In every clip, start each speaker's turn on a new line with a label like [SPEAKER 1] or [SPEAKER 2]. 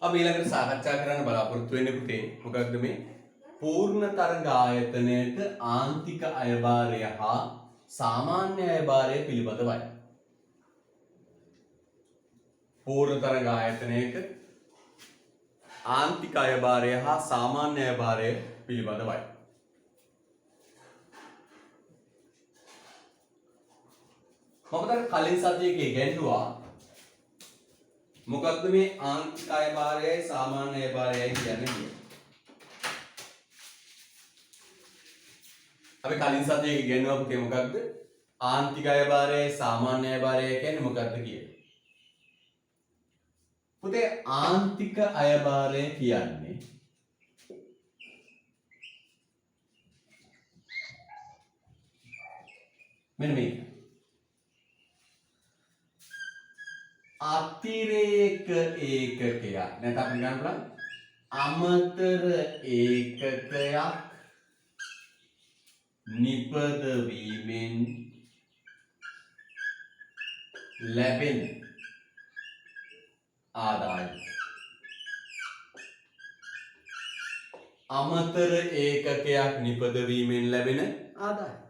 [SPEAKER 1] අපි ඊළඟට සාකච්ඡා කරන්න බලාපොරොත්තු වෙන්නේ පුතේ මොකක්ද මේ පූර්ණ තරංග ආයතනයක ආන්තික අයභාරය හා සාමාන්‍ය අයභාරය පිළිබඳවයි. පූර්ණ තරංග ආයතනයක ආන්තික අයභාරය හා සාමාන්‍ය අයභාරය පිළිබඳවයි. මම දැන් කලින් සතියේ ඉගෙනුවා මොකක්ද මේ ආන්තික අයභාරයයි සාමාන්‍ය අයභාරයයි කියන්නේ. අපි කලින් සතියේ ඉගෙනුවා පුතේ මොකක්ද ආන්තික අයභාරයයි සාමාන්‍ය අයභාරයයි කියන්නේ මොකක්ද කියලා. පුතේ ආන්තික අයභාරය කියන්නේ මෙන්න මේක. අතිරේක ඒකකයක් නැත්නම් අපි ගන්න පුළුවන් අමතර ඒකකයක් නිපදවීමෙන් ලැබෙන ආදායම. අමතර ඒකකයක් නිපදවීමෙන් ලැබෙන ආදායම.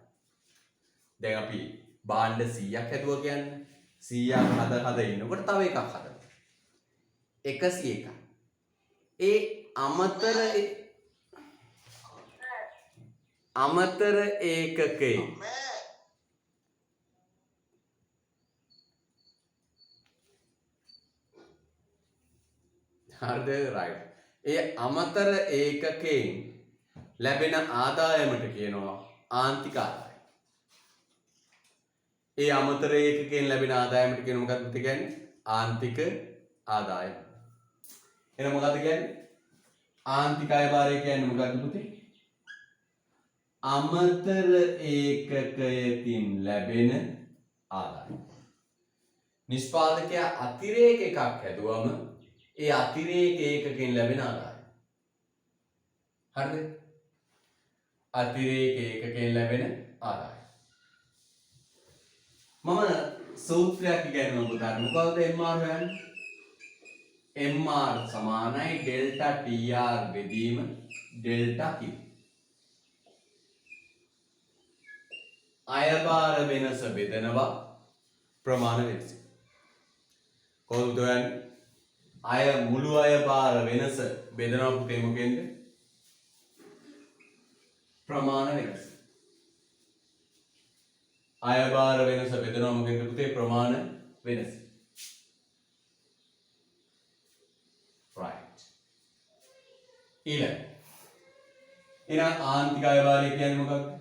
[SPEAKER 1] දැන් අපි භාණ්ඩ 100ක් හැදුවා කියන්නේ 100ක් හද ඉන්නකොට තව එකක් හදනවා 101ක්. ඒ අමතර ඒකකේ හරිද right. ඒ අමතර ඒකකයෙන් ලැබෙන ආදායමට කියනවා ආන්තික ආදායම. ඒ අමතර ඒකකයෙන් ලැබෙන ආදායමට කියන මොකක්ද කියන්නේ ආන්තික ආදායම. එහෙනම් මොකක්ද කියන්නේ ආන්තික අයභාරය කියන්නේ මොකක්ද පුතේ? අමතර ඒකකයකින් ලැබෙන ආදායම. නිෂ්පාදකයා අතිරේක එකක් හැදුවම ඒ අතිරේක ඒකකයෙන් ලැබෙන ආදායම. හරිද? අතිරේක ඒකකයෙන් ලැබෙන ආදායම. මම සූත්‍රයක් ඉගෙනුවා පුතා. මොකක්ද MR හොයන්නේ? MR සමානයි ඩෙල්ටා TR බෙදීම ඩෙල්ටා Q. අයභාර වෙනස බෙදනවා ප්‍රමාණ වෙනස. කොහොමද හොයන්නේ? මුළු අයභාර වෙනස බෙදනවා පුතේ මොකෙන්ද? ප්‍රමාණ වෙනස. අයභාර වෙනස බෙදනවා මොකෙන්ද පුතේ? ප්‍රමාණ වෙනස. right. ඊළඟ. එහෙනම් ආන්තික අයභාරය කියන්නේ මොකක්ද?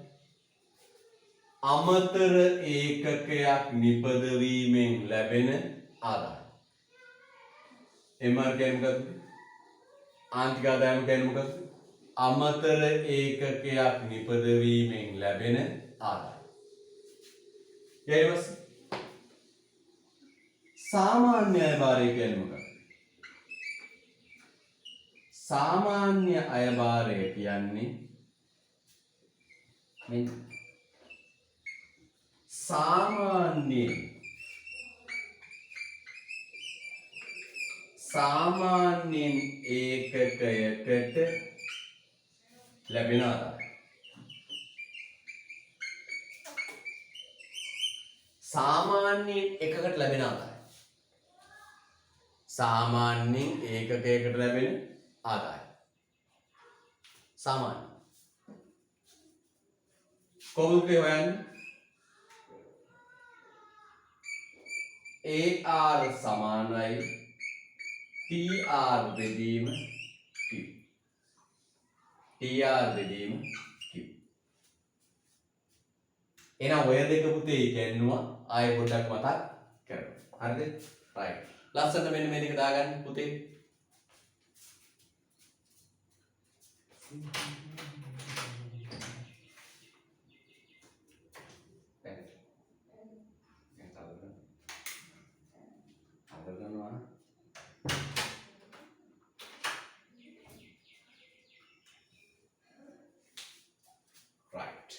[SPEAKER 1] අමතර ඒකකයක් නිපදවීමෙන් ලැබෙන ආදායම. MR කියන්නේ මොකක්ද? ආන්තික ආදායම කියන්නේ මොකක්ද? අමතර ඒකකයක් නිපදවීමෙන් ලැබෙන ආදායම. ඊට පස්සේ සාමාන්‍ය අයභාරය කියන්නේ මොකක්ද? සාමාන්‍ය අයභාරය කියන්නේ මෙන්න සාමාන්‍යයෙන් ඒකකයකට ලැබෙන ආදායම. සාමාන්‍යයෙන් එකකට ලැබෙන ආදායම. සාමාන්‍යයෙන් ඒකකයකට ලැබෙන ආදායම. සාමාන්‍ය. කොහොමද හොයන්නේ? AR සමානයි TR බෙදීම Q. TR බෙදීම Q. එහෙනම් ඔය දෙක පුතේ ඉගෙනුවා ආයෙ පොඩ්ඩක් මතක් කරගන්න. හරිද? right. ලස්සනට මෙන්න මේ දෙක දාගන්න පුතේ. right.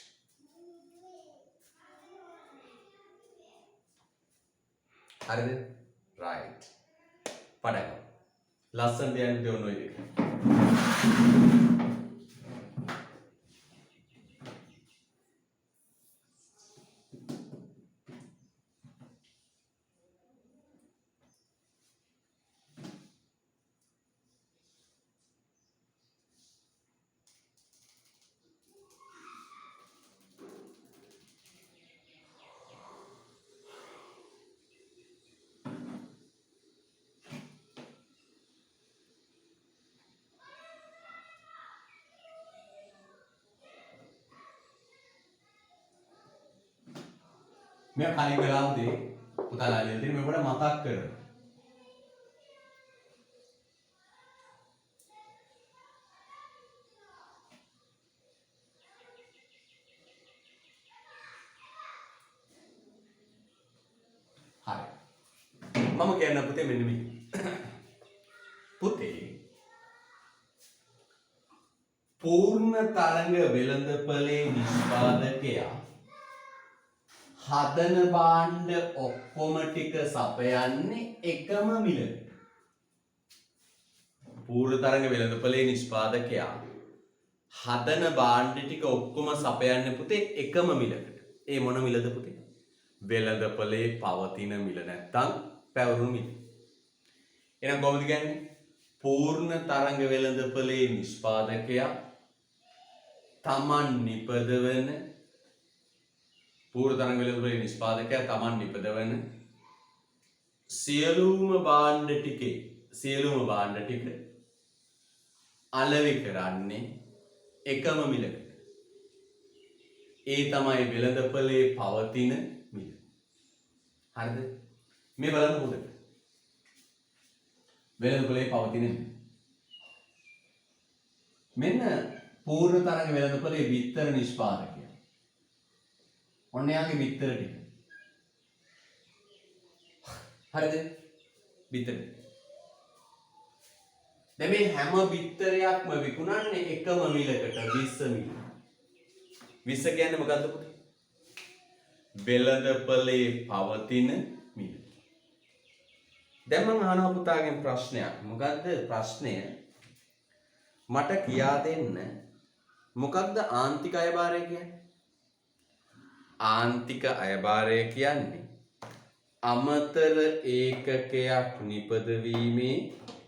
[SPEAKER 1] හරිද? right. පඩක. ලස්සන දෙයක් දෙන්න ඔය දෙක. मैं खाली गलाम दे पुताला लेते मैं बड़ा मजाक कर हाय मम कहना पुते मैंने भी पुते पूर्ण तरंग वेलंदपले निष्पादकया හදන භාණ්ඩ ඔක්කොම ටික සපයන්නේ එකම මිලකට. පූර්ණ තරංග වෙළඳපොලේ නිෂ්පාදකයා හදන භාණ්ඩ ටික ඔක්කොම සපයන්නේ පුතේ එකම මිලකට. ඒ මොන මිලද පුතේ? වෙළඳපොලේ පවතින මිල නැත්තම් පැවරුණු මිල. එහෙනම් කොහොමද කියන්නේ? පූර්ණ තරංග වෙළඳපොලේ නිෂ්පාදකයා තමන් නිපදවන पूर्ण तरंग वेलंदपොලේ නිෂ්පාදකයා තමන් නිපදවන සියලුම භාණ්ඩ ටික අලෙවි කරන්නේ එකම මිලකට. ඒ තමයි වෙළඳපොලේ පවතින මිල. හරිද? මේ බලන්න පොඩ්ඩක්. වෙළඳපොලේ පවතින මිල. මෙන්න පූර්ණ තරංග වෙළඳපොලේ විතර නිෂ්පාදකයා. ඔන්න යාගේ විතර ටික. හරිද? විතර. දැන් මේ හැම විතරයක්ම විකුණන්නේ එකම මිලකට 20 මිල. 20 කියන්නේ මොකද්ද පුතේ? වෙළඳපොලේ පවතින මිල. දැන් මම අහනවා පුතාගෙන් ප්‍රශ්නයක්. මොකද්ද ප්‍රශ්නය? මට කියා දෙන්න. මොකක්ද ආන්තික අයභාරය කියන්නේ? ආන්තික අයභාරය කියන්නේ අමතර ඒකකයක් නිපදවීමේ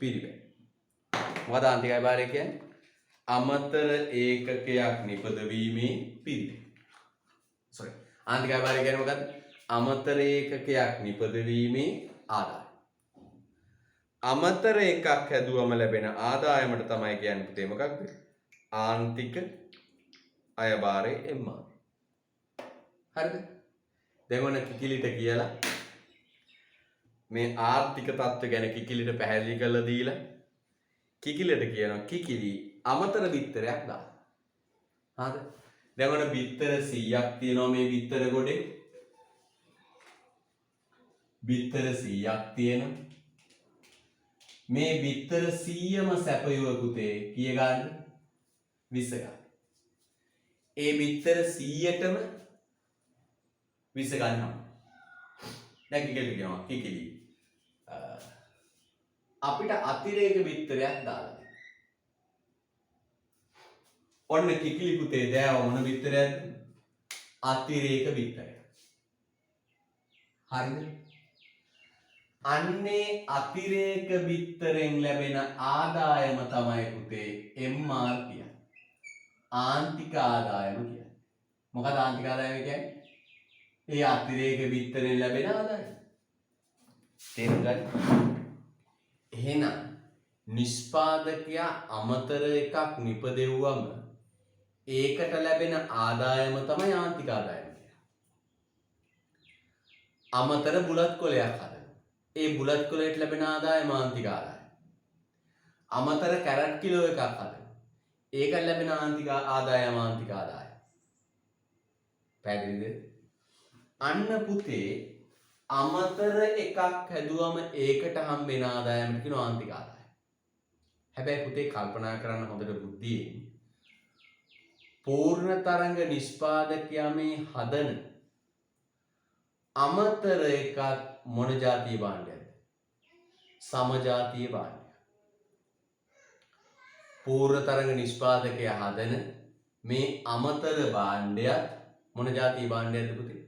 [SPEAKER 1] පිරිවැය. මොකද ආන්තික අයභාරය කියන්නේ? අමතර ඒකකයක් නිපදවීමේ පිරිවැය. ආන්තික අයභාරය කියන්නේ මොකද්ද? අමතර ඒකකයක් නිපදවීමේ ආදායම. අමතර එකක් හැදුවම ලැබෙන ආදායමට තමයි කියන්නේ පුතේ මොකක්ද? ආන්තික අයභාරය එම්මා. හරිද? දැන් ඔන්න කිකිලිට කියලා මේ ආර්ථික තත්ත්ව ගැන කිකිලිට පැහැදිලි කරලා දීලා කිකිලිට කියනවා කිකිලි අමතර බිත්තරයක් දාන්න. හරිද? දැන් ඔන්න බිත්තර 100ක් තියෙනවා මේ බිත්තර ගොඩේ. බිත්තර 100ක් තියෙනවා. මේ බිත්තර 100ම සැපයුව පුතේ කීය ගන්න? 20 ගන්න. ඒ බිත්තර 100ටම 20 ගන්නවා. දැන් කිකිලි කියනවා කිකිලි අපිට අතිරේක බිත්තරයක් දාලා දෙන්න. ඔන්න කිකිලි පුතේ දෑව මොන බිත්තරයක්ද? අතිරේක බිත්තරයක්. හරිද? අන්නේ අතිරේක බිත්තරෙන් ලැබෙන ආදායම තමයි පුතේ MR කියන්නේ. ආන්තික ආදායම කියන්නේ. මොකද ආන්තික ආදායම කියන්නේ? ඒ අතිරේක බිත්තරෙන් ලැබෙන ආදායම. තේරුම් ගන්න. එහෙනම් නිෂ්පාදකයා අමතර එකක් නිපදෙව්වම ඒකට ලැබෙන ආදායම තමයි ආන්තික ආදායම කියන්නේ. අමතර බුලත් කොලයක් හදනවා. ඒ බුලත් කොලයට ලැබෙන ආදායම ආන්තික ආදායම. අමතර කැරට් කිලෝ එකක් හදනවා. ඒකට ලැබෙන ආන්තික ආදායම ආන්තික ආදායම. පැහැදිලිද? අන්න පුතේ අමතර එකක් හැදුවම ඒකට හම්බෙන ආදායමට කියනවා ආන්තික ආදායම. හැබැයි පුතේ කල්පනා කරන්න හොඳට බුද්ධියෙන් පූර්ණ තරංග නිෂ්පාදකයා මේ හදන අමතර එකක් මොන જાතිය භාණ්ඩයක්ද? සමජාතීය භාණ්ඩයක්. පූර්ව තරංග නිෂ්පාදකය හදන මේ අමතර භාණ්ඩයත් මොන જાතිය භාණ්ඩයක්ද පුතේ?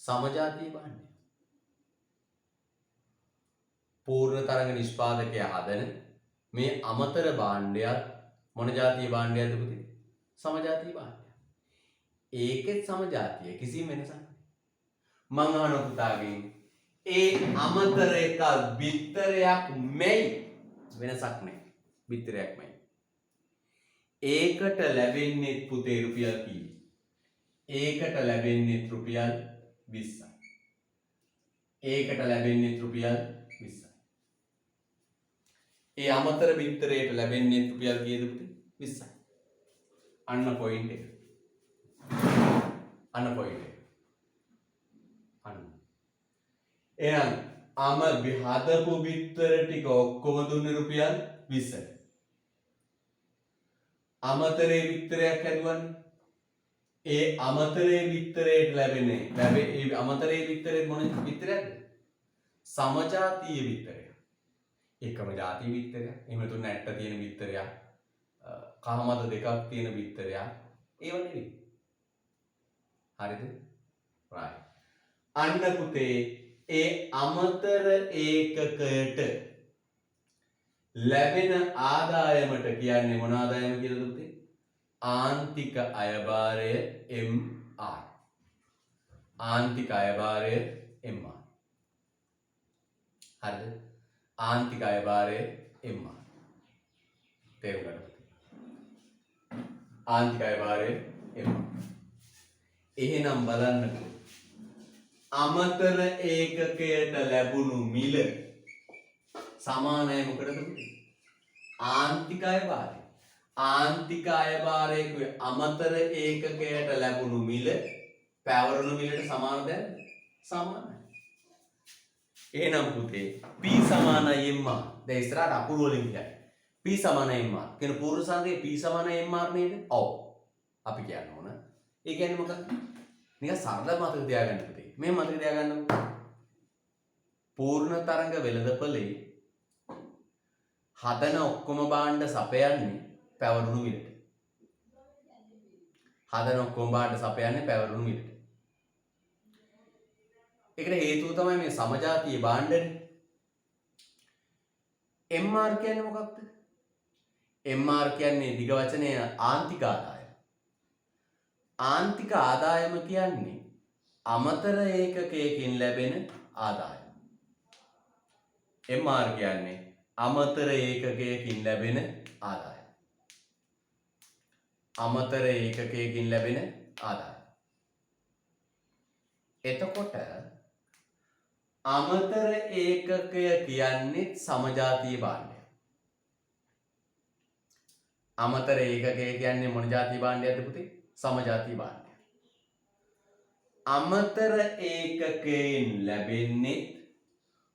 [SPEAKER 1] සමජාතීය භාණ්ඩයක්. පූර්ව තරංග නිෂ්පාදකය හදන මේ අමතර භාණ්ඩයත් මොන જાතිය භාණ්ඩයක්ද පුතේ? සමජාතීය භාණ්ඩයක්. ඒකෙත් සමජාතීය කිසිම වෙනසක් නැහැ. මං අහන පුතාගෙන් ඒ අමතර එක බිත්තරයක් මෙයි වෙනසක් නැහැ. බිත්තරයක් මෙයි. ඒකට ලැබෙන්නේ පුතේ රුපියල් කීයද? ඒකට ලැබෙන්නේ රුපියල් 20යි. ඒකට ලැබෙන්නේ රුපියල් 20යි. ඒ අමතර බිත්තරයට ලැබෙන්නේ රුපියල් කීයද පුතේ? 20යි. අන්න පොයින්ට් එක. අන්න පොයින්ට් එක. අන්න. එහෙනම් හදපු බිත්තර ටික ඔක්කොම දුන්නේ රුපියල් 20යි. අමතරේ බිත්තරයක් හැදුවන්නේ. ඒ අමතරේ බිත්තරයට ලැබෙන්නේ ඒ අමතරේ බිත්තරේ මොන බිත්තරයක්ද? සමජාතීය බිත්තරයක්. එකම ජාතිය බිත්තරයක්. එහෙම නැත්නම් නැට්ට තියෙන බිත්තරයක්. කහමද දෙකක් තියෙන බිත්තරයක්. ඒව නෙවෙයි. හරිද? right. අන්න පුතේ ඒ අමතර ඒකකයට ලැබෙන ආදායමට කියන්නේ මොන ආදායම කියලාද පුතේ? ආන්තික අයභාරය MR. ආන්තික අයභාරය MR. හරිද? ආන්තික අයභාරය MR. තේරුම් ගන්න. ආන්තික අයභාරය MR. එහෙනම් බලන්නකෝ. අමතර ඒකකයට ලැබුණු මිල සමානයි මොකටද පුතේ? ආන්තික අයභාරය. ආන්තික අයභාරයේ අමතර ඒකකයට ලැබුණු මිල පැවරුණු මිලට සමානද? සමානයි. එහෙනම් පුතේ P සමානයි MR. දැන් ඉස්සරහට අකුරු වලින් කියයි. P සමානයි MR. කියන පූර්ව සංකේතය P සමානයි MR නේද? ඔව්. අපි කියන්න ඕන. ඒ කියන්නේ මොකක්ද? නිකන් සරල මතක තියාගන්න පුතේ. මේ මතක තියාගන්නකො. පූර්ණ තරංග වෙළඳපොලේ හදන ඔක්කොම භාණ්ඩ සපයන්නේ පැවරුණු මිලට. හදන ඔක්කොම භාණ්ඩ සපයන්නේ පැවරුණු මිලට. ඒකට හේතුව තමයි මේ සමජාතීය භාණ්ඩනේ. MR කියන්නේ මොකක්ද? MR කියන්නේ දිග වචනය ආන්තික ආදායම. ආන්තික ආදායම කියන්නේ අමතර ඒකකයකින් ලැබෙන ආදායම. MR කියන්නේ අමතර ඒකකයකින් ලැබෙන ආදායම. අමතර ඒකකයකින් ලැබෙන ආදායම. එතකොට අමතර ඒකකය කියන්නේ සමජාතීය භාණ්ඩයක්. අමතර ඒකකය කියන්නේ මොන ජාතිය භාණ්ඩයක්ද පුතේ? සමජාතීය භාණ්ඩයක්. අමතර ඒකකයෙන් ලැබෙන්නේ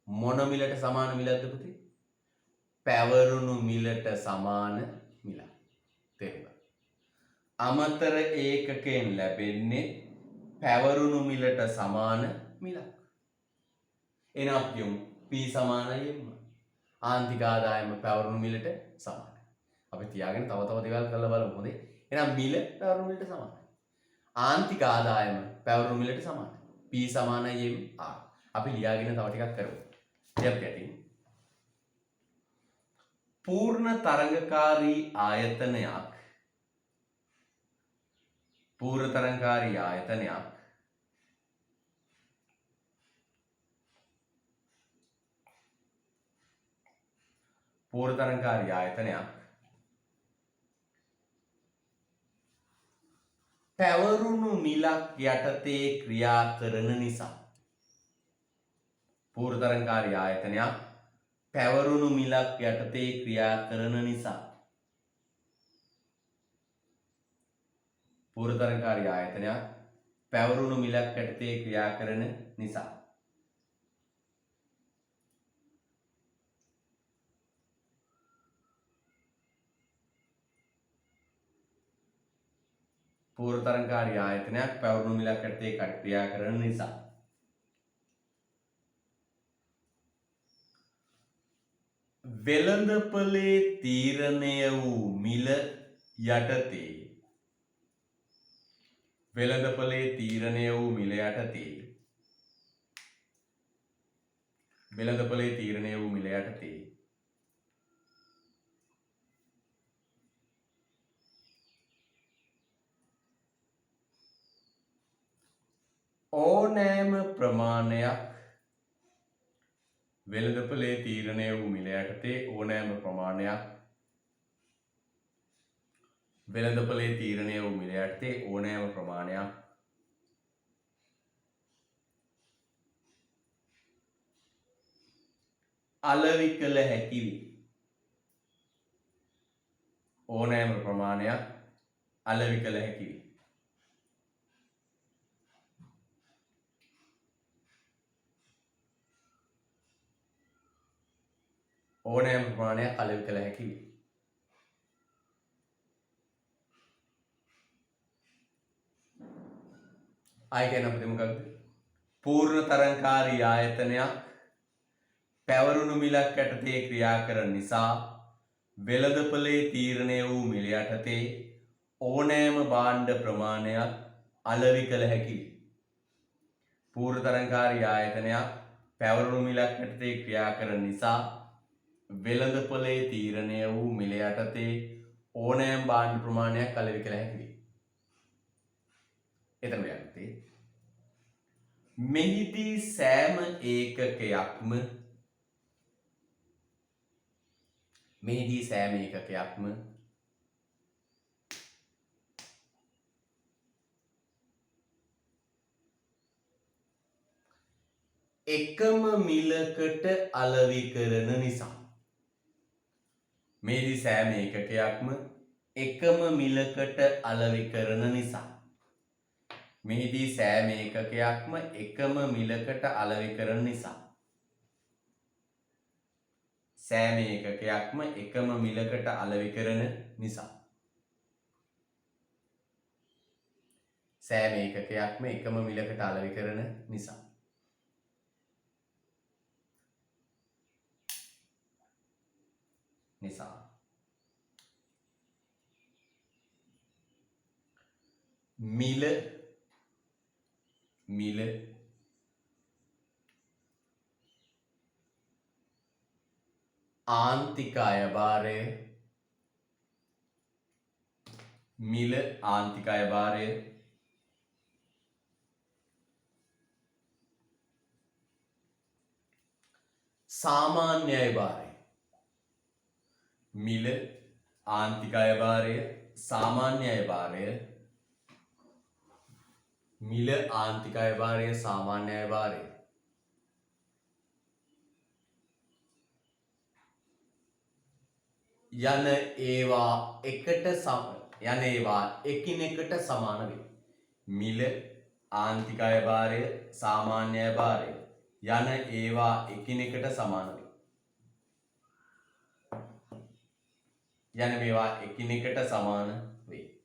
[SPEAKER 1] මොන මිලට සමාන මිලක්ද පුතේ? පැවරුණු මිලට සමාන මිලක්. තේරුණා? අමතර ඒකකයෙන් ලැබෙන්නේ පැවරුණු මිලට සමාන මිලක්. එහෙනම් අපි කියමු P සමානයි M. ආන්තික ආදායම පැවරුණු මිලට සමානයි. අපි තියාගෙන තව දේවල් කරලා බලමු. හොඳේ. එහෙනම් මිල පැවරුණු මිලට සමානයි. ආන්තික ආදායම පැවරුණු මිලට සමානයි. P සමානයි M R. අපි ලියාගෙන තව ටිකක් කරමු. අපි යටින් පූර්ණ තරංගකාරී ආයතනයක් පූර්ණ තරංගකාරී ආයතනයක් පූර්ණ තරංගකාරී ආයතනයක් පැවරුණු මිලක් යටතේ ක්‍රියා කරන නිසා පූර්ණ තරංගකාරී ආයතනයක් පැවරුණු මිලක් යටතේ ක්‍රියා කරන නිසා පූර්ණ තරංගකාරී ආයතනයක් පැවරුණු මිලක් යටතේ ක්‍රියා කරන නිසා පූර්ව තරංගකාරී ආයතනයක් පැවරුණු මිලක් යටතේ ක්‍රියා කරන නිසා වෙළඳපොලේ තීරණය වූ මිල යටතේ වෙළඳපොලේ තීරණය වූ මිල යටතේ වෙළඳපොලේ තීරණය වූ මිල යටතේ ඕනෑම ප්‍රමාණයක් වෙළඳපොලේ තීරණය වූ මිල යටතේ ඕනෑම ප්‍රමාණයක් වෙළඳපොලේ තීරණය වූ මිල යටතේ ඕනෑම ප්‍රමාණයක් අලෙවි කළ හැකි වේ. ඕනෑම ප්‍රමාණයක් අලෙවි කළ හැකි වේ. ඕනෑම ප්‍රමාණයක් අලෙවි කළ හැකි වේ. ආයි කියන අපිට මොකක්ද? පූර්ණ තරංකාරී ආයතනයක් පැවරුණු මිලක් යටතේ ක්‍රියා කරන නිසා වෙළඳපොලේ තීරණය වූ මිල යටතේ ඕනෑම භාණ්ඩ ප්‍රමාණයක් අලෙවි කළ හැකි වේ. පූර්ණ තරංකාරී ආයතනයක් පැවරුණු මිලක් යටතේ ක්‍රියා කරන නිසා වෙළඳපොලේ තීරණය වූ මිල යටතේ ඕනෑම භාණ්ඩ ප්‍රමාණයක් අලෙවි කළ හැකි වේ. එතන යන්නේ මෙහිදී සෑම ඒකකයක්ම එකම මිලකට අලෙවි කරන නිසා මෙහිදී සෑම ඒකකයක්ම එකම මිලකට අලෙවි කරන නිසා මෙහිදී සෑම ඒකකයක්ම එකම මිලකට අලෙවි කරන නිසා සෑම ඒකකයක්ම එකම මිලකට අලෙවි කරන නිසා සෑම ඒකකයක්ම එකම මිලකට අලෙවි කරන නිසා මිල ආන්තික අයභාරය සාමාන්‍ය අයභාරය මිල ආන්තික අයභාරය සාමාන්‍ය අයභාරය මිල ආන්තික අයභාරය සාමාන්‍ය අයභාරය යන ඒවා එකිනෙකට සමාන වේ. මිල ආන්තික අයභාරය සාමාන්‍ය අයභාරය යන ඒවා එකිනෙකට සමාන වේ. යන මේවා එකිනෙකට සමාන වේ.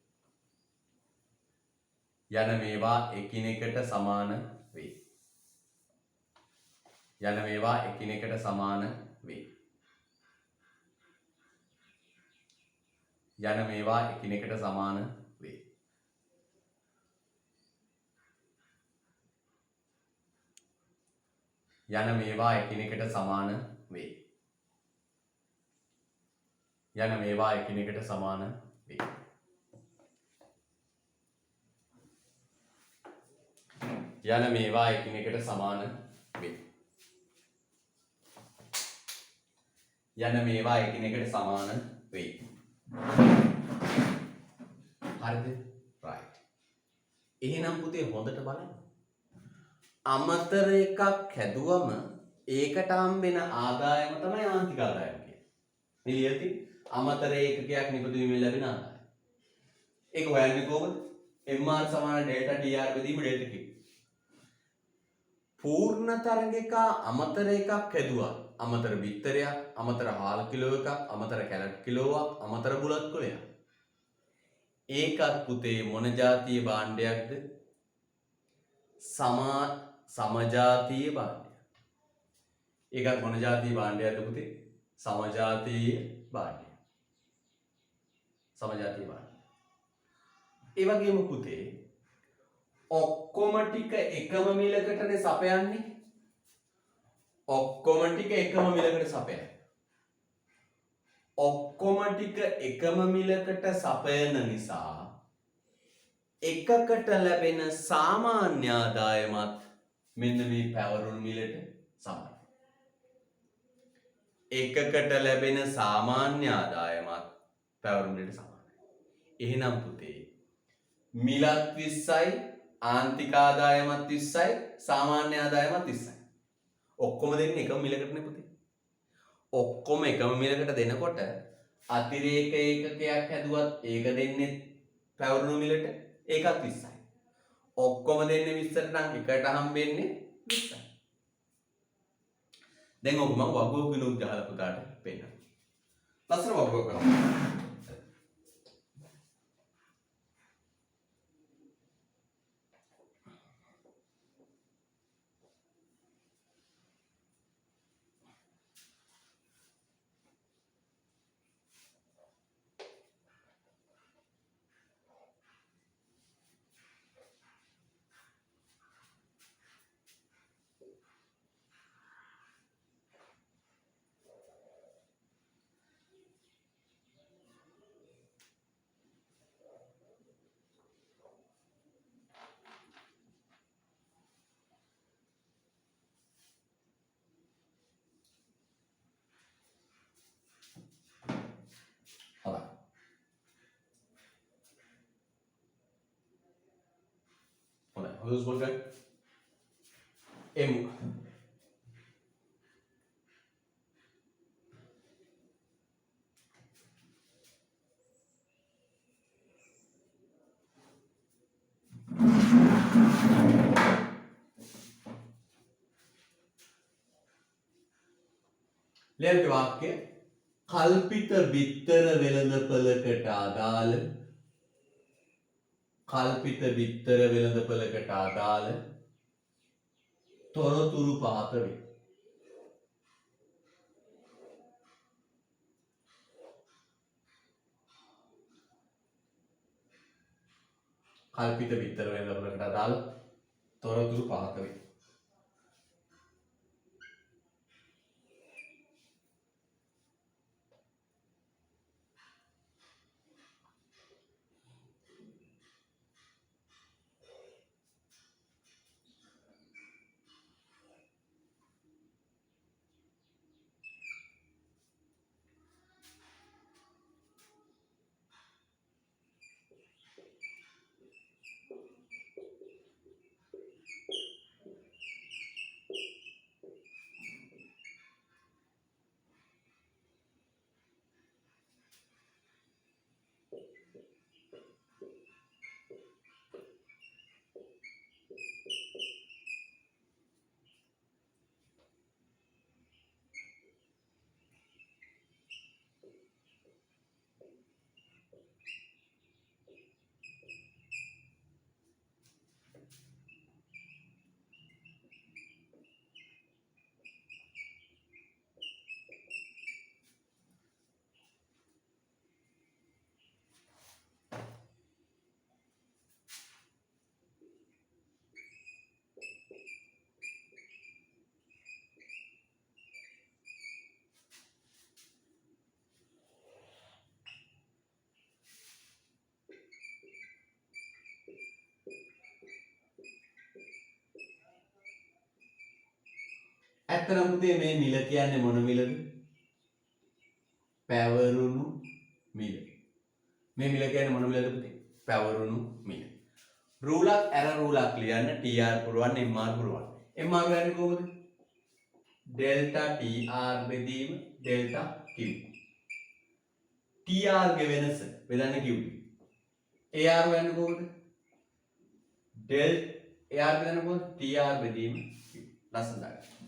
[SPEAKER 1] යන මේවා එකිනෙකට සමාන වේ. යන මේවා එකිනෙකට සමාන වේ. යන මේවා එකිනෙකට සමාන වේ. යන මේවා එකිනෙකට සමාන වේ. යන මේවා එකිනෙකට සමාන වේ. යන මේවා එකිනෙකට සමාන වේ. යන මේවා එකිනෙකට සමාන වේ. හරිද? right. එහෙනම් පුතේ හොඳට බලන්න. අමතර එකක් හැදුවම ඒකට හම්බෙන ආදායම තමයි ආන්තික ආදායම කියන්නේ. නිලියති අමතර ඒකකයක් නිපදවීමෙන් ලැබෙන ආදායම. ඒක හොයන්නේ කොහොමද? MR සමාන ඩෙල්ටා DR බෙදීම ඩෙල්ටා Q. පූර්ණ තරංගික අමතර එකක් හැදුවා. අමතර බිත්තරයක්, අමතර හාල් කිලෝ එකක්, අමතර කැලට් කිලෝවක්, අමතර බුලත් කොලයක්. ඒකත් පුතේ මොන જાතිය භාණ්ඩයක්ද? සමජාතීය භාණ්ඩයක්. ඒකත් මොන જાතිය භාණ්ඩයක්ද පුතේ? समजातीय භාණ්ඩය. समजातीय භාණ්ඩය. ඒ වගේම පුතේ ඔක්කොම ටික එකම මිලකටනේ සපයන්නේ. ඔක්කොම ටික එකම මිලකට සපයන්නේ. ඔක්කොම ටික එකම මිලකට සපයන නිසා එකකට ලැබෙන සාමාන්‍ය ආදායමත් මෙන්න මේ පැවරුණු මිලට සමයි. එකකට ලැබෙන සාමාන්‍ය ආදායමත් පැවරුණු මිලට සමානයි. එහෙනම් පුතේ මිලත් 20යි ආන්තික ආදායමත් 20යි සාමාන්‍ය ආදායමත් 20යි. ඔක්කොම දෙන්නේ එකම මිලකටනේ පුතේ. ඔක්කොම එකම මිලකට දෙනකොට අතිරේක ඒකකයක් හැදුවත් ඒක දෙන්නේ පැවරුණු මිලට ඒකත් 20යි. ඔක්කොම දෙන්නේ 20ට නම් එකට හම්බෙන්නේ 20යි. දැන් ඔබ මම වගුව ගුණුක් ගහලා පුතාට පෙන්නනවා. ලස්සන වගුව කරමු. Terus boleh M ලියන්න වාක්‍ය කල්පිත බිත්තර වෙළඳපළකට අදාළ කල්පිත බිත්තර වෙළඳපළකට අදාළ තොරතුරු පහත වේ. කල්පිත බිත්තර වෙළඳපළකට අදාළ තොරතුරු පහත වේ. ඇත්තටම පුතේ මේ මිල කියන්නේ මොන මිලද? පැවරුණු මිල. මේ මිල කියන්නේ මොන මිලද පුතේ? පැවරුණු මිල. රූලක් රූලක් ලියන්න TR පුරවන්න MR පුරවන්න. MR කියන්නේ කොහොමද? ඩෙල්ටා TR බෙදීම ඩෙල්ටා Q. TR ගේ වෙනස බෙදන්නේ Q. AR කියන්නේ කොහොමද? ඩෙල් AR බෙදන්නේ කොහොමද? TR බෙදීම Q. ලස්සන දාගන්න.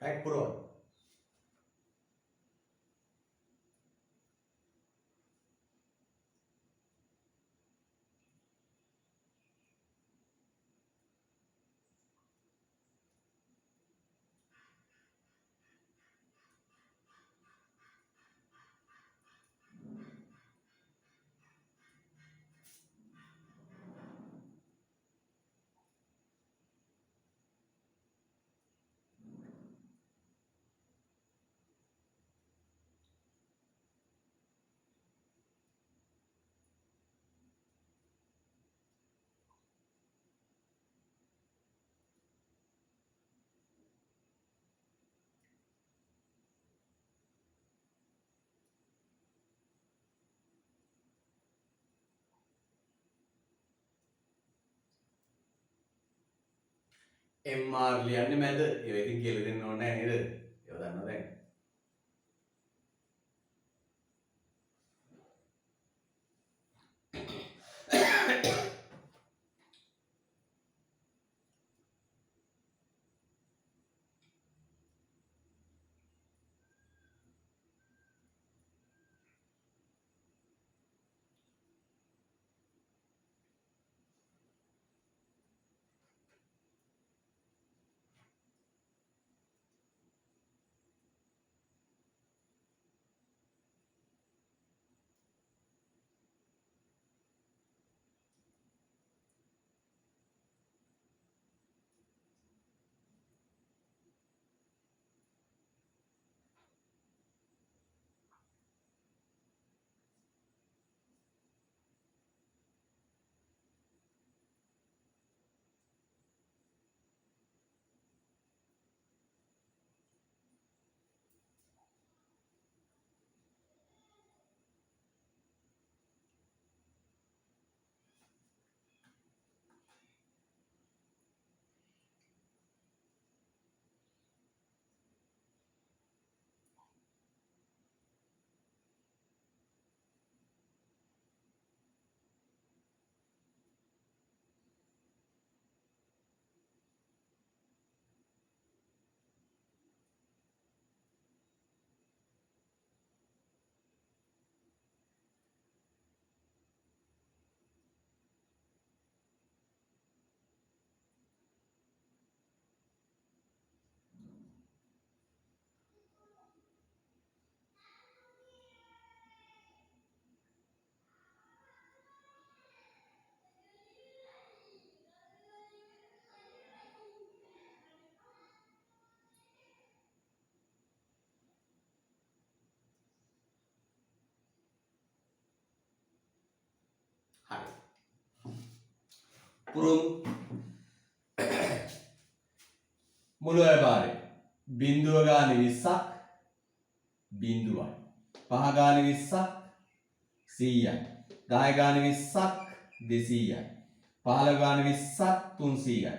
[SPEAKER 1] right පුරවන්න. MR ලියන්නේ මැද. ඒක ඉතින් කියලා දෙන්න ඕනේ නැහැ නේද? ඒක දන්නවා දැන්. හරි. පුරුම් මුළු අයබාරේ බිඳුව ගානේ 20ක් බිඳුවයි. පහ ගානේ 20ක් 100යි. 10 ගානේ 20ක් 200යි. 15 ගානේ 20ක් 300යි.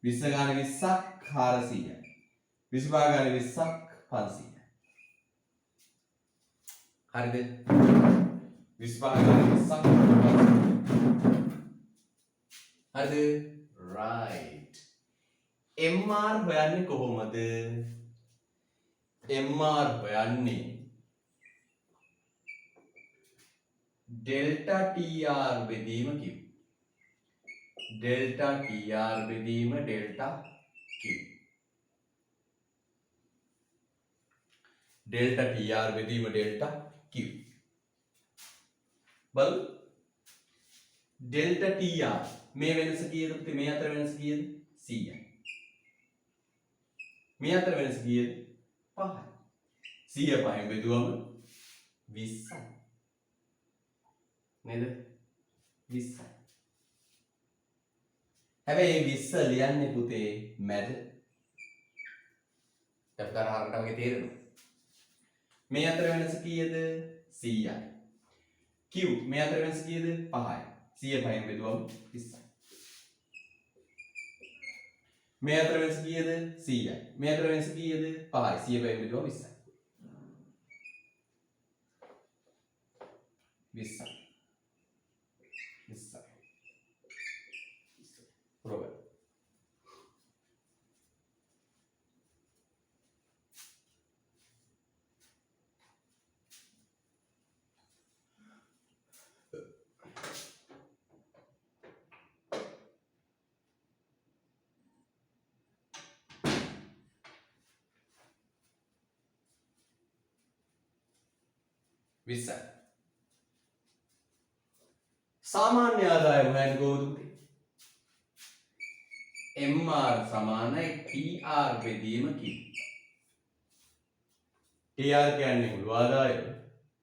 [SPEAKER 1] 20 ගානේ 20ක් 400යි. 25 ගානේ 20ක් 500යි. හරිද? 25 ගානේ 20ක් 500යි. හරිද? right. MR හොයන්නේ කොහොමද? MR හොයන්නේ delta TR බෙදීම Q. delta TR බෙදීම delta Q. delta TR බෙදීම delta Q. බලමු. delta TR මේ වෙනස කීයද? මේ අතර වෙනස කීයද? 100යි. මේ අතර වෙනස කීයද? 5යි. 100 5න් බෙදුවම 20යි. නේද? 20යි. හැබැයි මේ 20 ලියන්නේ පුතේ මැද. අපතර හරකට වගේ තේරෙනවා. මේ අතර වෙනස කීයද? 100යි. Q මේ අතර වෙනස කීයද? 5යි. 100 5න් බෙදුවම 20යි. මේ අතර වෙනස කීයද? 100යි. මේ අතර වෙනස කීයද? 5යි. 100 5න් බෙදුවම 20යි. 20යි. 20යි. පුරවන්න. 20යි. සාමාන්‍ය ආදායම හොයන්න කොහොමද? MR සමානයි PR බෙදීම Q. TR කියන්නේ මුළු ආදායම,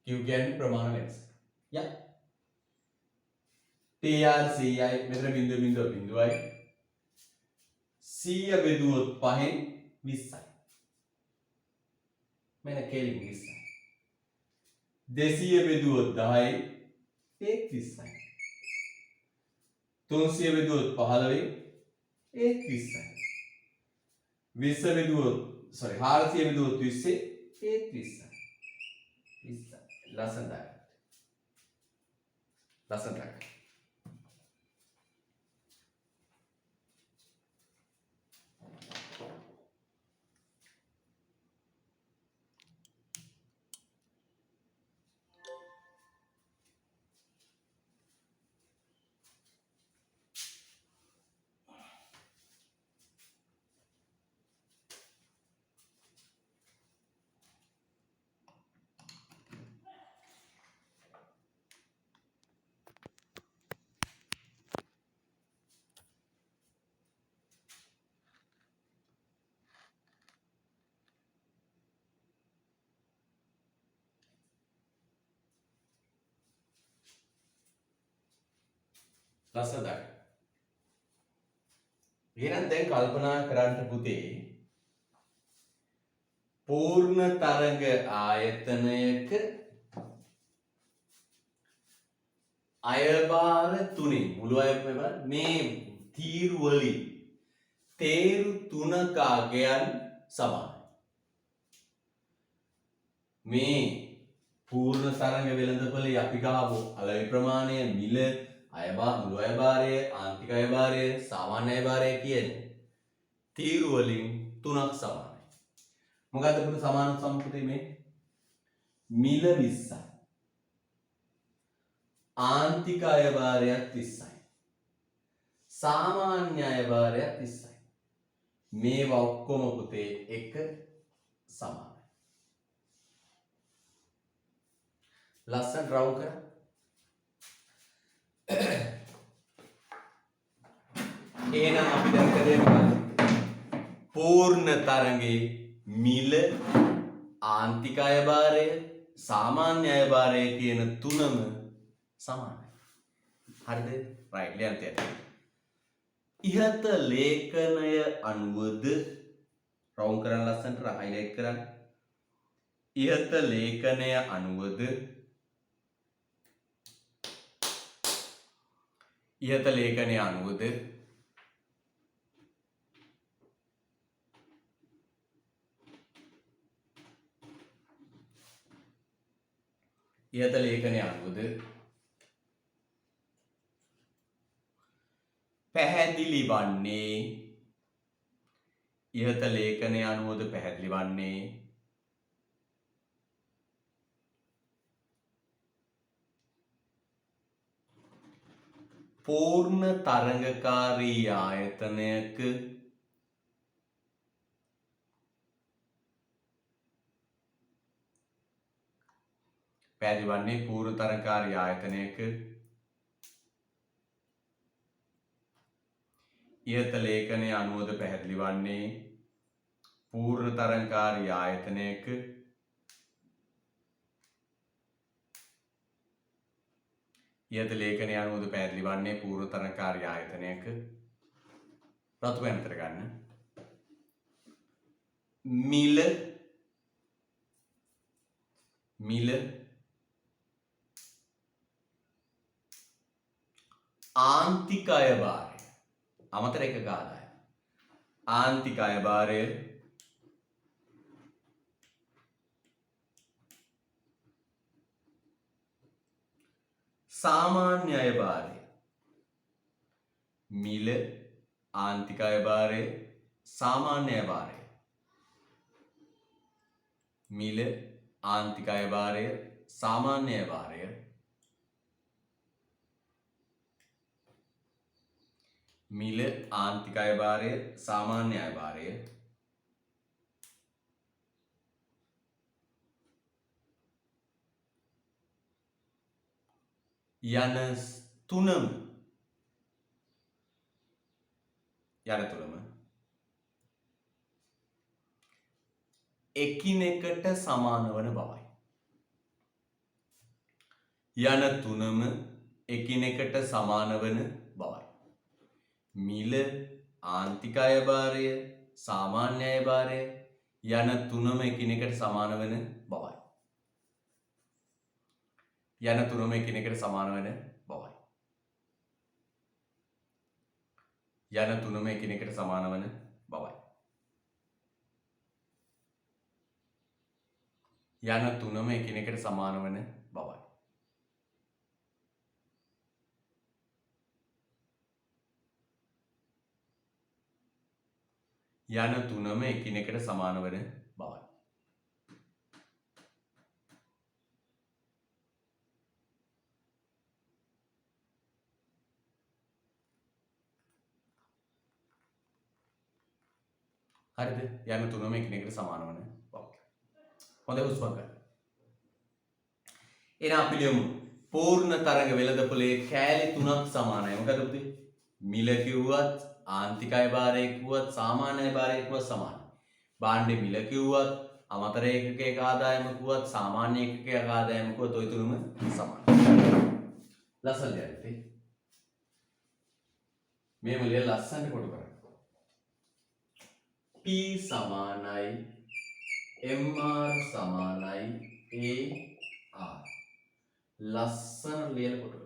[SPEAKER 1] Q කියන්නේ ප්‍රමාණ වෙනස. යා. TR 100යි, මෙතන බිංදුව බිංදුව බිංදුවයි. 100 බෙදුවොත් 5න් 20යි. මෙන්න කෙලින් 20යි. 200 බෙදුවොත් 10යි ඒත් 20යි. 300 බෙදුවොත් 15න් ඒත් 20යි. 20 බෙදුවොත් 400 බෙදුවොත් 20 ඒත් 20යි. 20යි. ලස්සනයි. ලස්සනයි. ලස්සනයි. එහෙනම් දැන් කල්පනා කරන්න පුතේ පූර්ණ තරංග ආයතනයක අයභාර තුنين මුළු අයභාර මේ තීරු වලින් තේරු තුනක අගයන් සමානයි. මේ පූර්ණ තරංග වෙළඳපොලේ අපි ගාපු අලෙවි ප්‍රමාණය මිල මුළු අයභාරය ආන්තික අයභාරය සාමාන්‍ය අයභාරය කියන්නේ තීරු වලින් තුනක් සමානයි. මොකද්ද පුතේ සමාන සම්පූර්ණේ මේ මිල 20යි. ආන්තික අයභාරයක් 30යි. සාමාන්‍ය අයභාරයක් 30යි. මේවා ඔක්කොම පුතේ එක සමානයි. ලස්සන රවුම් කරා. එහෙනම් අපි දැන් කරේ මොකක්ද? පූර්ණ තරංගේ මිල ආන්තික අයභාරය සාමාන්‍ය අයභාරය කියන තුනම සමානයි. හරිද? රයිට් ලියන්න තියෙනවා. ඉහත ලේඛනය අනුවද රවුම් කරන්න ලස්සනට හයිලයිට් කරන්න. ඉහත ලේඛනය අනුවද ඉහත ලේඛනය අනුවද ඉහත ලේඛනය අනුවද පැහැදිලි වන්නේ ඉහත ලේඛනය අනුවද පැහැදිලි වන්නේ පූර්ණ තරංගකාරී ආයතනයක පැහැදිලි වන්නේ පූර්ණ තරංගකාරී ආයතනයක ඉහත ලේඛනය අනුවද පැහැදිලි වන්නේ පූර්ණ තරංගකාරී ආයතනයක ඉහත ලේඛනය අනුවද පැහැදිලි වන්නේ පූර්ණ තරංගකාරී ආයතනයක රතු වෙනතර ගන්න මිල ආන්තික අයභාරය අමතර එකක ආදායම ආන්තික අයභාරය सामान्य अयभारය මිල ආන්තික අයභාරය සාමාන්‍ය අයභාරය මිල ආන්තික අයභාරය සාමාන්‍ය අයභාරය මිල ආන්තික අයභාරය සාමාන්‍ය අයභාරය යන තුනම එකිනෙකට සමාන වන බවයි. යන තුනම එකිනෙකට සමාන වන බවයි. මිල, ආන්තික අයභාරය, සාමාන්‍ය අයභාරය යන තුනම එකිනෙකට සමාන වන බවයි. යන තුනම එකිනෙකට සමාන වන බවයි. යන තුනම එකිනෙකට සමාන වන බවයි. යන තුනම එකිනෙකට සමාන වන බවයි. යන තුනම එකිනෙකට සමාන වන බවයි. හරිද? යන තුනම එකිනෙකට සමාන වන බව. හොඳයි හුස්ම ගන්න. එහෙනම් අපි ලියමු පූර්ණ තරංග වෙළඳපොලේ කෑලි තුනක් සමානයි. මොකද පුතේ? මිල කිව්වත්, ආන්තික අයභාරය කිව්වත්, සාමාන්‍ය අයභාරය කිව්වත් සමානයි. භාණ්ඩේ මිල කිව්වත්, අමතර ඒකකයක ආදායම කිව්වත්, සාමාන්‍ය ඒකකයක ආදායම කිව්වත් ওই තුනම සමානයි. ලස්සන දෙයක්. මේ මුලිය ලස්සනට කොටු කරගන්න. P සමානයි MR සමානයි AR. ලස්සන ලියලා කොටු කරගන්න.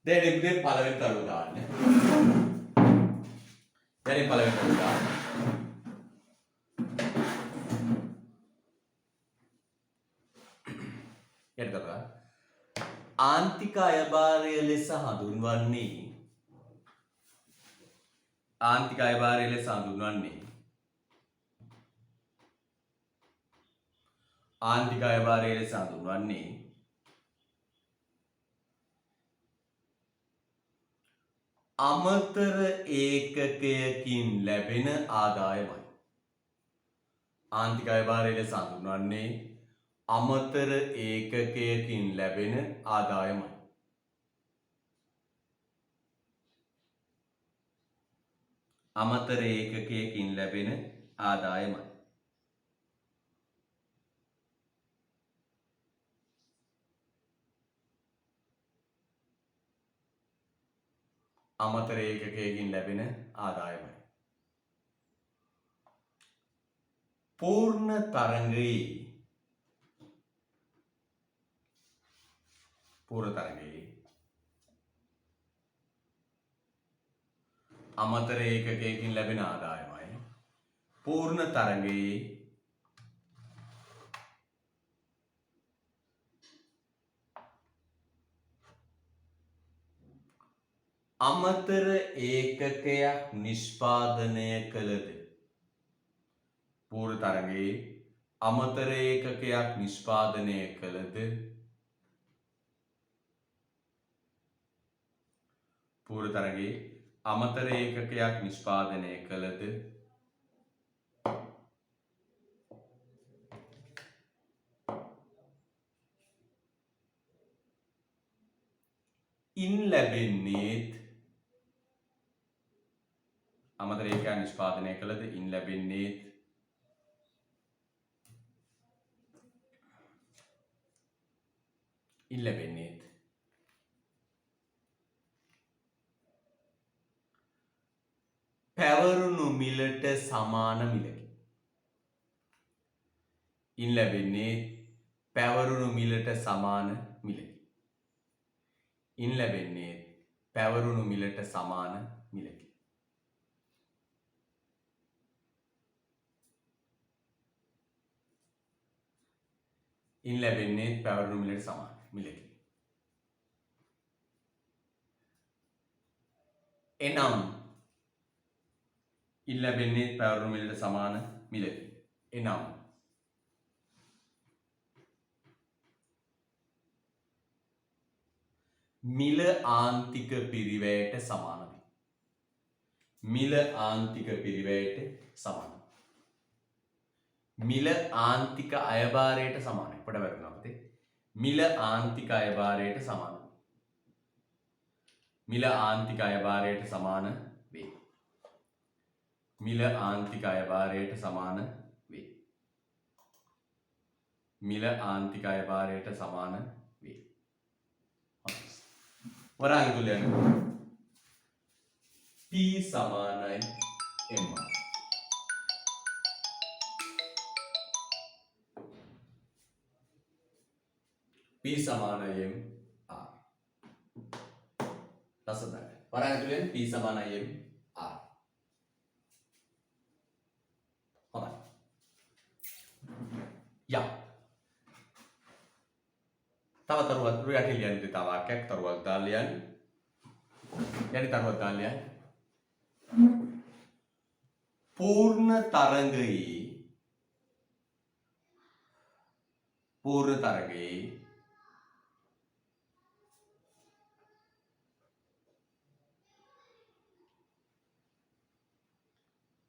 [SPEAKER 1] දැන් ඉතින් පළවෙනි තරුව දාන්න. දැන් පළවෙනි තරුව දාන්න. එතකොට ආන්තික අයභාරය ලෙස හඳුන්වන්නේ ආන්තික අයභාරය ලෙස හඳුන්වන්නේ ආන්තික අයභාරය ලෙස හඳුන්වන්නේ අමතර ඒකකයකින් ලැබෙන ආදායමයි. ආන්තික අයභාරය ලෙස හඳුන්වන්නේ අමතර ඒකකයකින් ලැබෙන ආදායමයි. අමතර ඒකකයකින් ලැබෙන ආදායමයි. අමතර ඒකකයකින් ලැබෙන ආදායමයි. පූර්ණ තරංගයේ අමතර ඒකකයකින් ලැබෙන ආදායමයි. පූර්ණ තරංගයේ අමතර ඒකකයක් නිෂ්පාදනය කළද පූර්ණ තරංගයේ අමතර ඒකකයක් නිෂ්පාදනය කළද පූර්ණ තරංගයේ අමතර ඒකකයක් නිෂ්පාදනය කළද ඉන් ලැබෙන්නේත් අමතර ඒකකයක් නිෂ්පාදනය කළද ඉන් ලැබෙන්නේත් පැවරුණු මිලට සමාන මිලකි. ඉන් ලැබෙන්නේ පැවරුණු මිලට සමාන මිලකි. ඉන් ලැබෙන්නේ පැවරුණු මිලට සමාන මිලකි. ඉන් ලැබෙන්නේ පැවරුණු මිලට සමාන මිලකි. එනම් ඉන් ලැබෙන්නේ පැවරුණු මිලට සමාන මිලකි. එනම් මිල ආන්තික පිරිවැයට සමාන වේ. මිල ආන්තික පිරිවැයට සමාන. මිල ආන්තික අයභාරයට සමානයි. පොඩ වැරදුනා පුතේ. මිල ආන්තික අයභාරයට සමාන. මිල ආන්තික අයභාරයට සමාන වේ. මිල ආන්තික අයභාරයට සමාන වේ. මිල ආන්තික අයභාරයට සමාන වේ. වරාංග තුලයන් P සමානයි MR. P සමානයි MR. ලස්සනයි. වරාංග තුලයන් P සමානයි MR. හොඳයි. යා. තව තරුවක් රුයට ලියන්න තව වාක්‍යයක් තරුවක් දාලා ලියන්න. යටි තරුවක් දාලා ලියන්න. පූර්ණ තරගයේ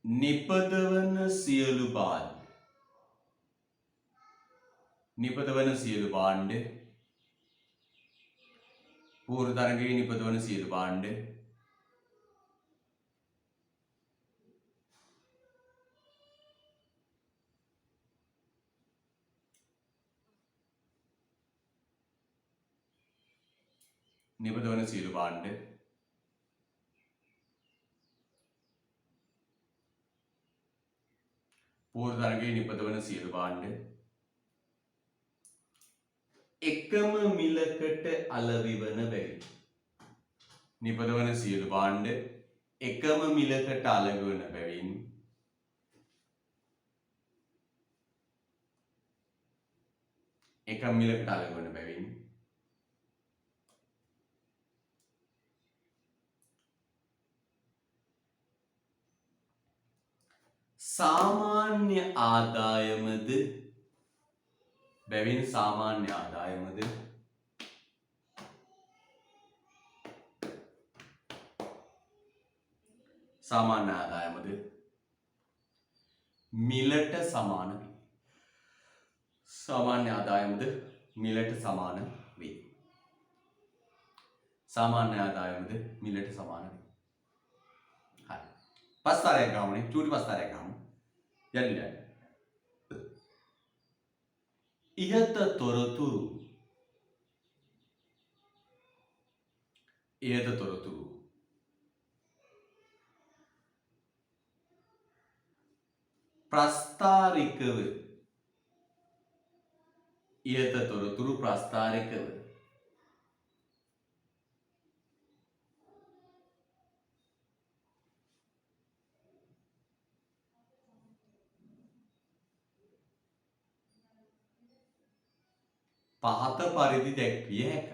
[SPEAKER 1] නිපදවන සියලු භාණ්ඩ පූර්ණ තරගයේ නිපදවන සියලු භාණ්ඩ නිපදවන සියලු භාණ්ඩ පූර්ණ තරගයේ නිපදවන සියලු භාණ්ඩ එකම මිලකට අලෙවි වන බැවින් නිපදවන සියලු භාණ්ඩ එකම මිලකට අලෙවි වන බැවින් එකම මිලකට අලෙවි වන බැවින් සාමාන්‍ය ආදායමද සාමාන්‍ය ආදායමද මිලට සමාන වේ. සාමාන්‍ය ආදායමද මිලට සමාන වේ. සාමාන්‍ය ආදායමද මිලට සමාන වේ. හරි. පස්තරයක් ගාමුනේ චූටි පස්තරයක් ගාමු. යන්න. ඉහත තොරතුරු ප්‍රස්ථාරිකව පහත පරිදි දැක්විය හැක.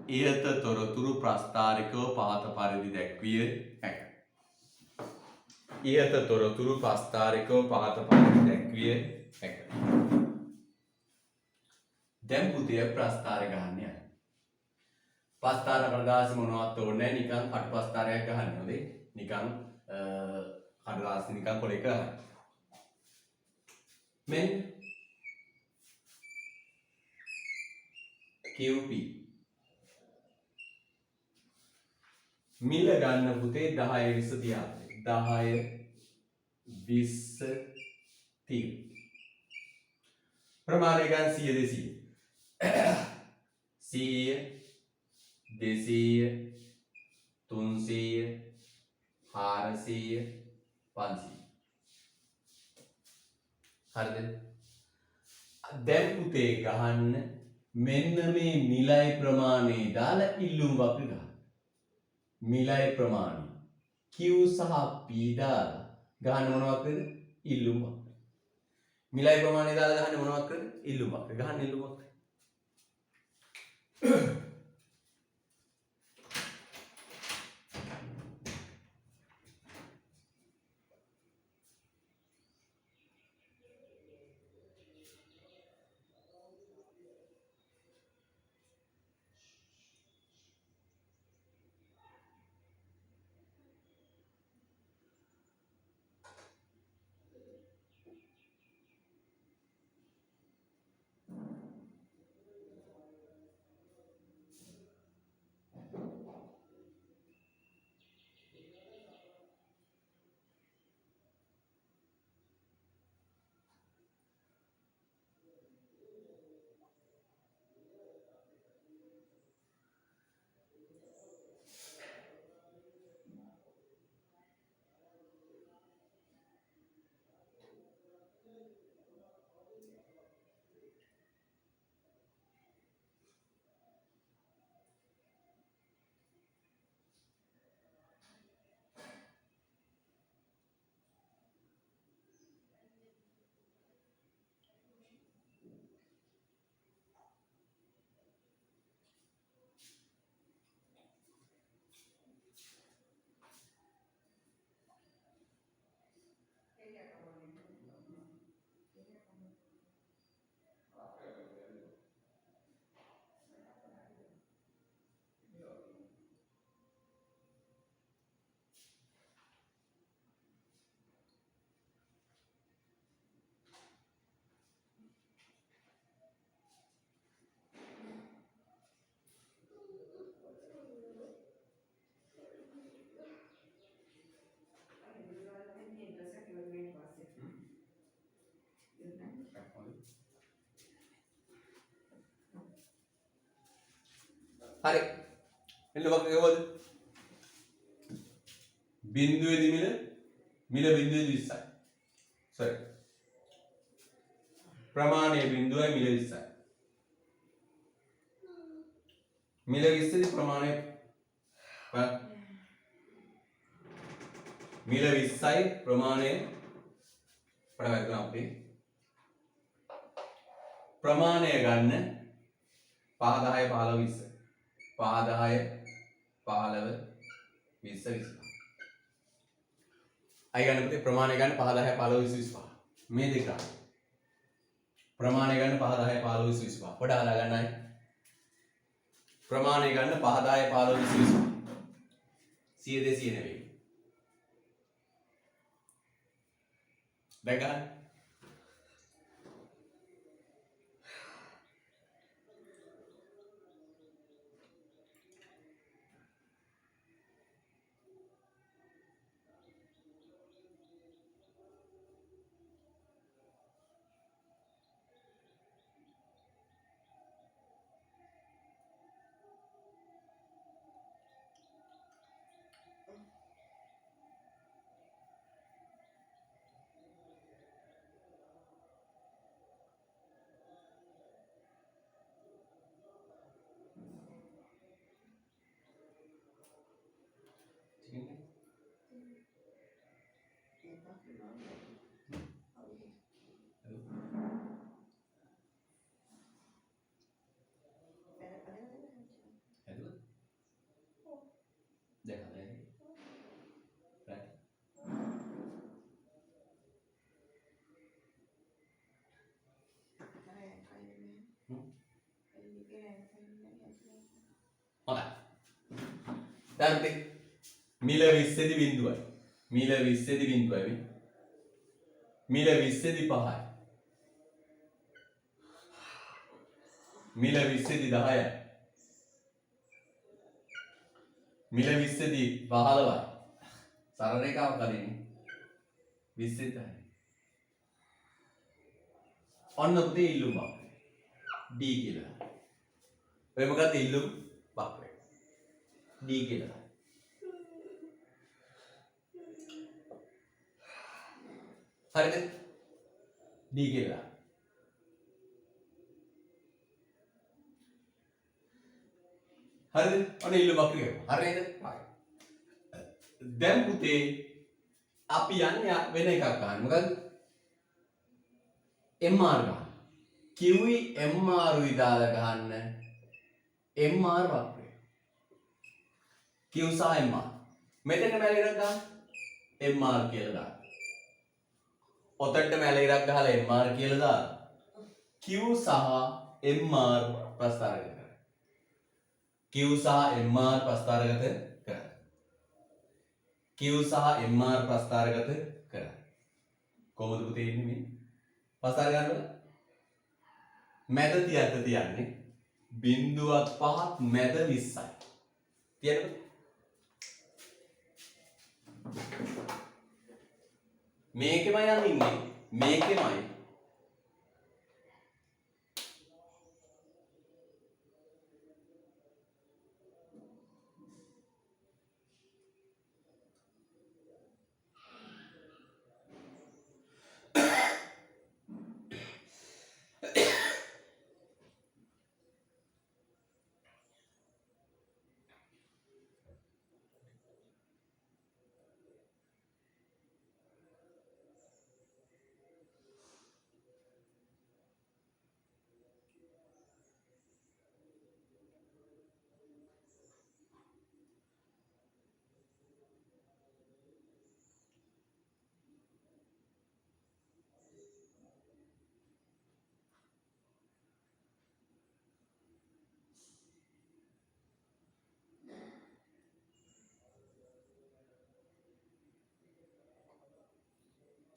[SPEAKER 1] ඉහත තොරතුරු ප්‍රස්ථාරිකව පහත පරිදි දැක්විය හැක. ඉහත තොරතුරු ප්‍රස්ථාරිකව පහත පරිදි දැක්විය හැක. දැන් පුතේ ප්‍රස්ථාරය ගන්න යන්න. ප්‍රස්ථාර කඩදාසි මොනවත් ඕනේ නැහැ නිකන් කට ප්‍රස්ථාරයක් ගන්න ඕනේ. නිකන් කඩදාසි නිකන් කොලේක ගන්න. මෙන්න QP මිල ගන්න පුතේ 10 20 තියාගන්න. 10 20 30 ප්‍රමාණය ගන්න 100 200 300 400 500 හරිද? දැන් පුතේ ගහන්න මෙන්න මේ මිලයි ප්‍රමාණය දාලා ඉල්ලුම් වක්‍ර ගන්න. මිලයි ප්‍රමාණය Q සහ P දාලා ගන්න මොන වක්‍රද? ඉල්ලුම් වක්‍ර. මිලයි ප්‍රමාණය දාලා ගන්න මොන වක්‍රද? ඉල්ලුම් වක්‍ර. ගන්න ඉල්ලුම් වක්‍ර. හරි. එන්න වක්‍රය කොහොමද? බිඳුවේදී මිල බිඳුවේදී 20යි. sorry. ප්‍රමාණය බිඳුවයි මිල 20යි. මිල 20දී ප්‍රමාණය මිල 20යි ප්‍රමාණය ප්‍රවැත්ම අපේ ප්‍රමාණය ගන්න 5 10 15 20 5 10 15 20 25 අය ගන්න පුතේ ප්‍රමාණය ගන්න 5 10 15 20 25 මේ දෙක ගන්න ප්‍රමාණය ගන්න 5 10 15 20 25 පොඩ අහලා ගන්නයි ප්‍රමාණය ගන්න 5 10 15 20 25 100 200 නෙවෙයි දැන් ගන්න දැන් මිල 20 දී බිඳුවයි මිල 20 දී බිඳුවයි මිල 20 දී 5යි මිල 20 දී 10යි මිල 20 දී 15යි සරල රේඛාවක් අදින්නේ 20 දී 10යි ඔන්න පුතේ ඉල්ලුම D කියලා ඔය මොකක්ද ඉල්ලුම් වක්‍රය D කියලා හරිද D කියලා හරිද? ඔන්න ඉල්ලුම් වක්‍රය. හරි නේද? දැන් පුතේ අපි යන්නේ වෙන එකක් ගන්න. මොකද? MR ගන්න. QE MR උයි දාලා ගන්න. MR වක්‍රය. Q සහ MR. මෙතන මැල ඉරක් ගන්න. MR කියලා දාන්න. ඔතනට මැල ඉරක් ගහලා MR කියලා දාන්න. Q සහ MR ප්‍රස්ථාරගත කරන්න. Q සහ MR ප්‍රස්ථාරගත කරන්න. Q සහ MR ප්‍රස්ථාරගත කරන්න. කොහොමද පුතේ ඉන්නේ මේ? ප්‍රස්ථාර ගන්නවද? මැද තියන්නේ 0.5 මැද 20යි. තියන්නද? මේකෙමයි යන්නේ. මේකෙමයි.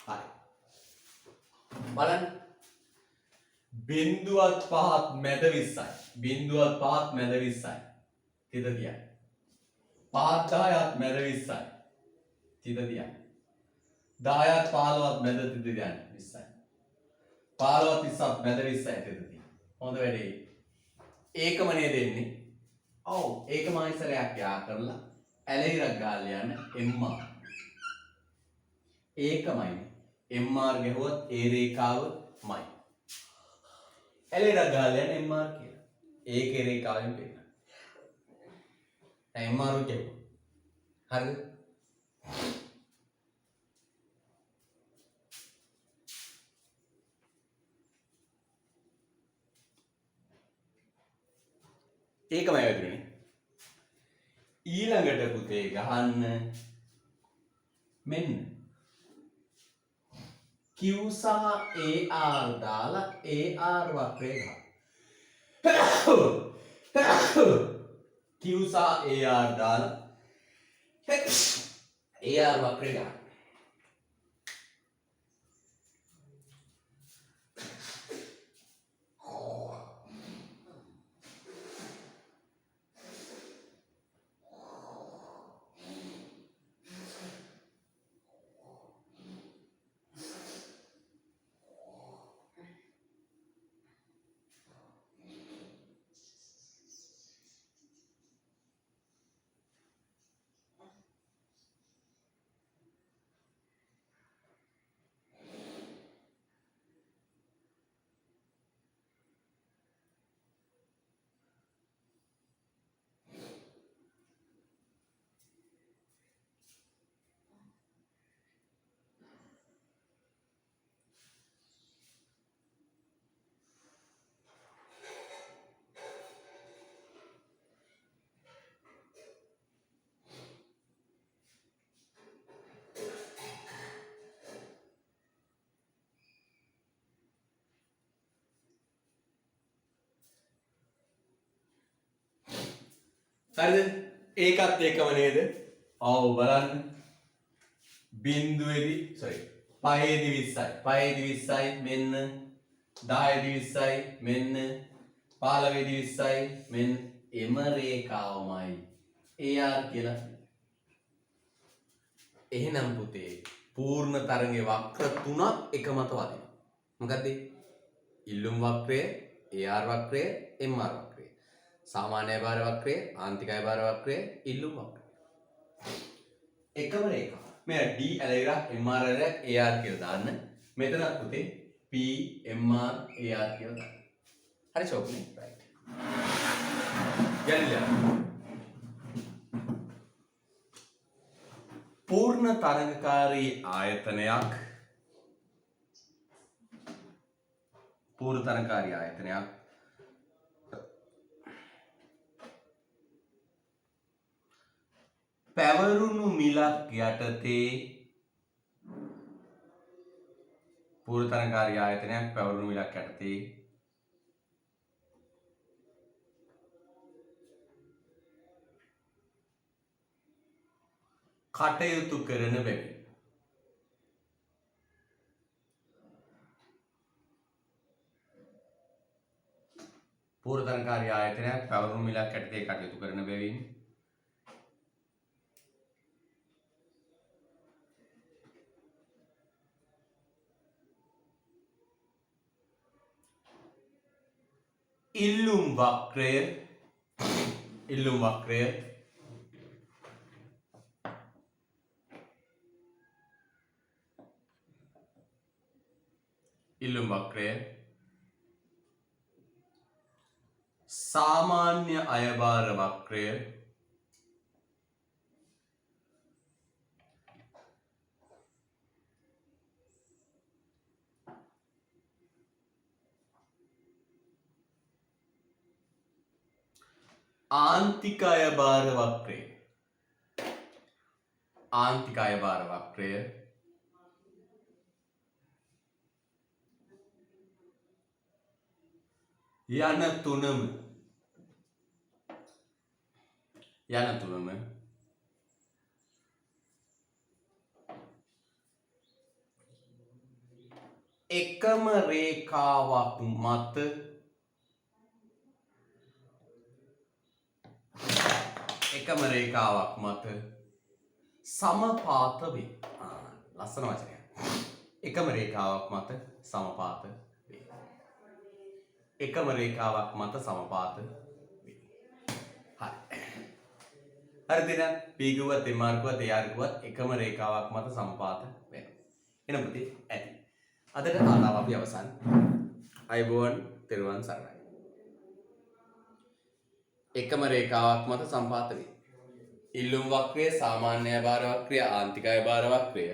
[SPEAKER 1] හරි. බලන්න. 0.5 මැද 20යි. 0.5 මැද 20යි. තිත තියන්න. 5 10ත් මැද 20යි. තිත තියන්න. 10ත් 15ත් මැද තිත තියන්න 20යි. 15ත් 30ත් මැද 20යි තිත තියන්න. හොඳ වැඩේ. ඒකම නේද එන්නේ. ඔව් ඒකම ආයසරයක් යා කරලා ඇලෙහිරක් ගාලා යන්න MR. ඒකමයි. MR ගැහුවත් ඒ රේඛාවමයි. ඇලෙහිරක් ගාලා යන්න MR කියලා. ඒකේ රේඛාවෙන් පෙන්නන. දැන් MR උ කියමු. හරිද? ඒකමයි වැදුනේ. ඊළඟට පුතේ ගහන්න මෙන්න Q සහ AR දාලා AR වක්‍රය ගන්න. Q සහ AR දාලා AR වක්‍රය ගන්න. හරිද? ඒකත් ඒකම නේද? ඔව් බලන්න. බිංදුවේදී sorry 5ේදී 20යි. 5ේදී 20යි මෙන්න 10ේදී 20යි මෙන්න 15ේදී 20යි මෙන්න එම රේඛාවමයි AR කියලා. එහෙනම් පුතේ පූර්ණ තරංගේ වක්‍ර තුනක් එක මත වදිනවා. මොකද්ද? ඉල්ලුම් වක්‍රය, AR වක්‍රය, MR වක්‍රය. सामान्य भार वक्र आंतरिक भार वक्र इल्लुम वक्र एकम रेखा मेरा D अलग MR अलग AR කියලා දාන්න මෙතන පුතේ P MR AR කියලා දාන්න හරි චෝක්නේ රයිට් යන්න පූර්ණ තරඟකාරී ආයතනයක් පැවරුණු මිලක් යටතේ කටයුතු කරන බැවින් ඉල්ලුම් වක්‍රය සාමාන්‍ය අයභාර වක්‍රය ආන්තික අයභාර වක්‍රය යන තුනම එකම රේඛාවක් මත සමපාත වේ. ලස්සන වචනයක්. එකම රේඛාවක් මත සමපාත වේ. හරි. හරිද? P කිව්වත් M කිව්වත් AR කිව්වත් එකම රේඛාවක් මත සමපාත වෙනවා. එහෙනම් පුතේ ඇති. අදට කතාව අපි අවසන්. අයබෝවන් තෙරුවන් සරණයි. එකම රේඛාවක් මත සමපාත වේ. ඉල්ලුම් වක්‍රය, සාමාන්‍ය අයභාර වක්‍රය, ආන්තික අයභාර වක්‍රය